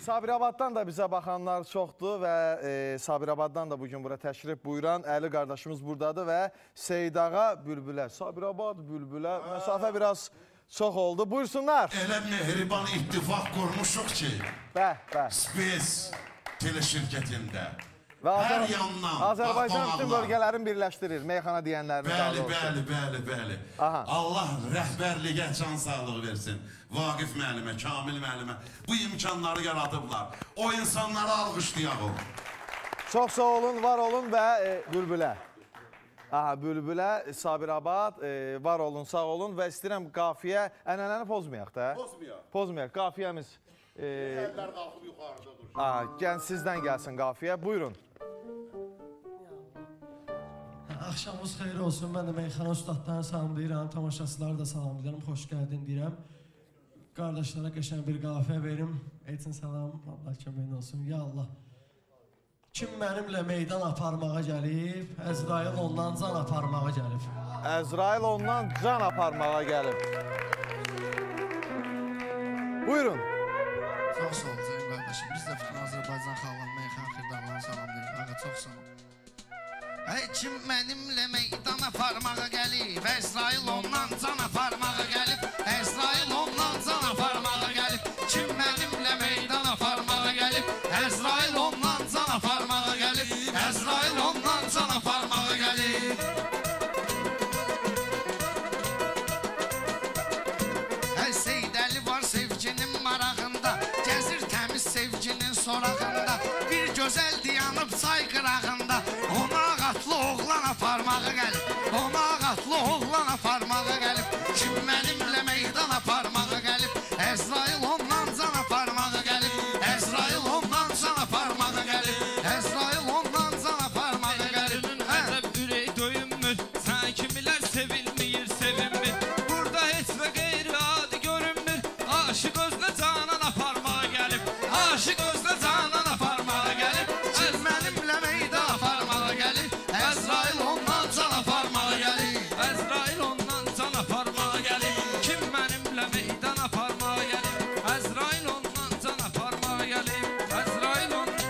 Sabirabaddan da bizə baxanlar çoxdur və Sabirabaddan da bugün bura təşrif buyuran Əli qardaşımız buradadır və Seydağa Bülbülə, Sabirabad Bülbülə məsafə biraz çox oldu. Buyursunlar. Elə mehriban ittifaq qurmuşuq ki, Space teleşirkətində hər yandan Azərbaycan bütün bölgələrin birləşdirir, meyxana deyənlərini. Bəli. Allah rəhbərliyə can sağlığı versin. Vaqif müəllimə, Kamil müəllimə bu imkanları yaradıblar. O insanları alqışlayaq. Çox sağ olun, var olun və Bülbülə. Bülbülə, Sabirabad, var olun, sağ olun və istəyirəm qafiyə, ənənəni pozmayaq da. Pozmayaq, qafiyəmiz. Əllər qalxıb yuxarıda dur. Sizdən gəlsin qafiyə, buyurun. Axşamınız xeyir olsun, mən də meyxana ustadlarını salamlayıram, tamaşaçıları da salamlayıram, xoş gəldin deyirəm. Qardaşlara qəşən bir qafiyə verim, etsin salam, Allah köməyin olsun, ya Allah. Kim mənimlə meydan aparmağa gəlib, Əzrail ondan can aparmağa gəlib. Əzrail ondan can aparmağa gəlib. Buyurun. Çox sağ olun, Ceyhun qardaşım. Biz də bütün Azərbaycan xalqlarına, meyxana xırdalarını salamlayırıq. Ağa, çox sağ olun. Kim mənimlə meydan aparmağa gəlib, Əzrail ondan can aparmağa gəlib. Əzrail ondan can aparmağa gəlib. Kim mənimlə meydan aparmağa gəlib, Əzrail ondan can aparmağa gəlib. Əzrail ondan can aparmağa gəlib. Seydəli var sevginin marağında, gəzir təmiz sevginin sorağında. Bir gözəl dayanıb çay qırağında, ona ağatlı oğlan aparmağa gəlib. Ona ağatlı oğlan aparmağa gəlib. Kim mənimlə meydan aparmağa gəlib, Əzrail ondan can aparmağa gəlib. Əzrail ondan can aparmağa gəlib. Əzrail ondan can aparmağa gəlib. Ədəb ürək döyünmür, sən kimilər sevilməyir, sevinmir. Burada heç və qeyri-adi görünmür. Aşıq özlə canan aparmağa gəlib. Aşıq özlə canan aparmağa gəlib. Kim mənimlə meydan aparmağa gəlib, Əzrail ondan can aparmağa gəlib. Əzrail ondan can aparmağa gəlib. Kim mənimlə meydan aparmağa gəlib. Əzrail ondan can aparmağa gəlib. Əzrail ondan.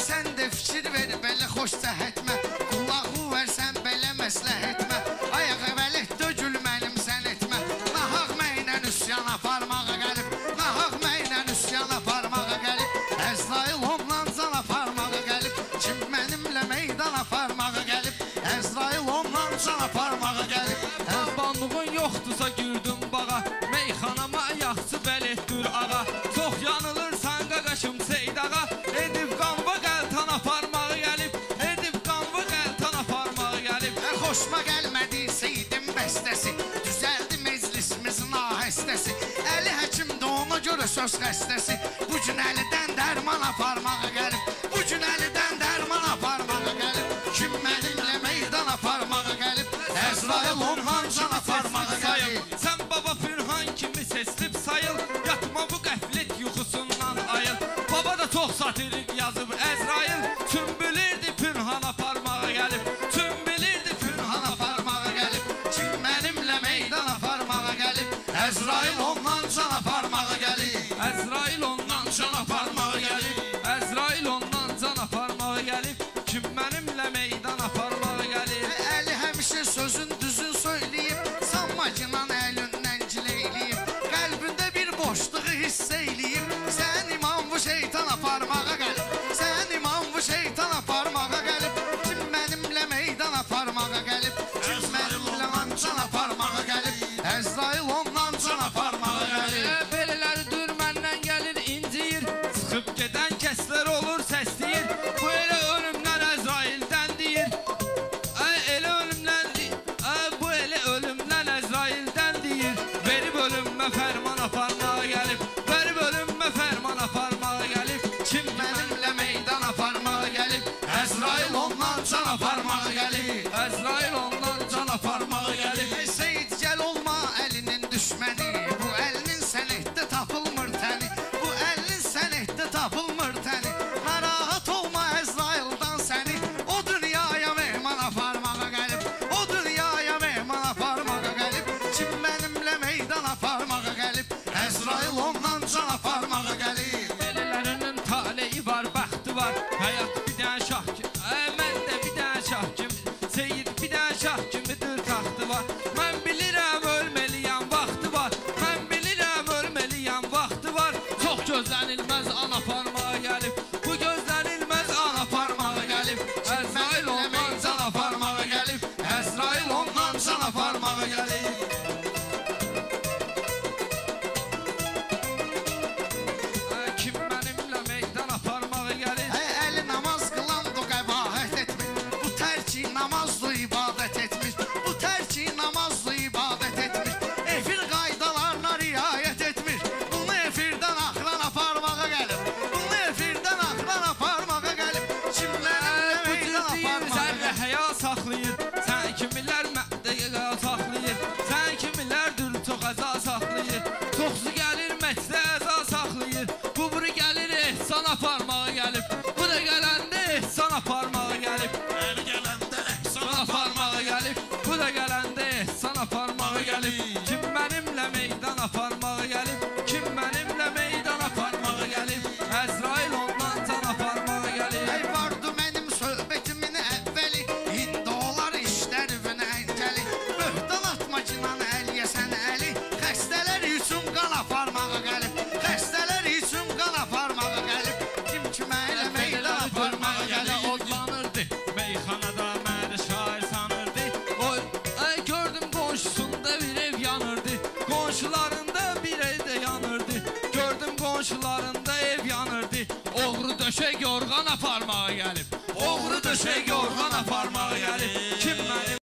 Sən də fikir ver belə xoş cəhətmə, qulağı versən belə məsləhətmə. Ayağa vələt dögül mənim sən etmə. Nahaq məynən üsyan aparmağa gəlib. Nahaq məynən üsyan aparmağa gəlib. Əzrail ondan can aparmağa gəlib. Kim mənimlə meydan aparmağa gəlib, Əzrail ondan can aparmağa gəlib. Banlığın yoxdursa girdin bağa, meyxanama yaxşı bələtdir ağa. Çox yanılırsan qaqaşım Seydağa, edib qanva qəltan aparmağa gəlib. Edib qanva qəltan aparmağa gəlib. Xoşma gəlmədi Seyidin bəstəsi, düzəldi meclisimizin ahəstəsi. Əli həkimdə ona görə söz xəstəsi, bu gün əlidən dərman aparmağa gəlib. Bu gün əlidən dərman aparmağa gəlib. Kim mənimlə meydan aparmağa gəlib, Əzrail ondan can aparmağa gəlib. Sən baba Pürhan kimi seçilib sayıl, yatma bu qəflet yuxusundan ayıl. Baba da çox satirik yazıb Əzrail, tüm bilirdi Pürhan aparmağa gəlib. Tüm bilirdi Pürhan aparmağa gəlib. Kim mənimlə meydan aparmağa gəlib, Əzrail ondan can aparmağa gəlib. Əzrail ondan can aparmağa gəlib. Əzrail ondan can aparmağa gəlib. Kim mənimlə meydan aparmağa gəlib. Əli həmişə sözün düzün söyləyib, sanmakinan əlindən gileyləyib. Qəlbində bir boşluğu hiss eyləyib. Sən imam bu şeytan aparmağa gəlib. Sən imam bu şeytan aparmağa gəlib. Kim mənimlə meydan aparmağa gəlib. Kim mənimlə can aparmağa gəlib. Əzrail ondan can aparmağa gəlib. Belələri dür məndən gəlir inciyir. ehsan aparmağa gəlib. Bu da gələndə ehsan aparmağa gəlib. Əli gələndə ehsan Aparmağa gəlib. Bu da gələndə ehsan aparmağa gəlib. Kim mənimlə meydan aparmağa gəlib. Kim mənimlə meydan aparmağa gəlib. Əzrail ondan can aparmağa gəlib. Ey vardı mənim söhbətimin əvvəli, indi olar işlərimin əncəli. Böhtan atma cinan əl yesən əli, xəstələr üçün qan aparmağa gəlib. Xəstələr üçün qan aparmağa gəlib. Kim kimə elə meydan aparmağa gəlib. Odlanırdı meyxanada məni şair sanırdı. Oy, ay gördüm qonşusunda bir ev yanırdı. Qonşularında bir evdə yanırdı. Gördüm qonşularında ev yanırdı. Oğru döşək yorğan aparmağa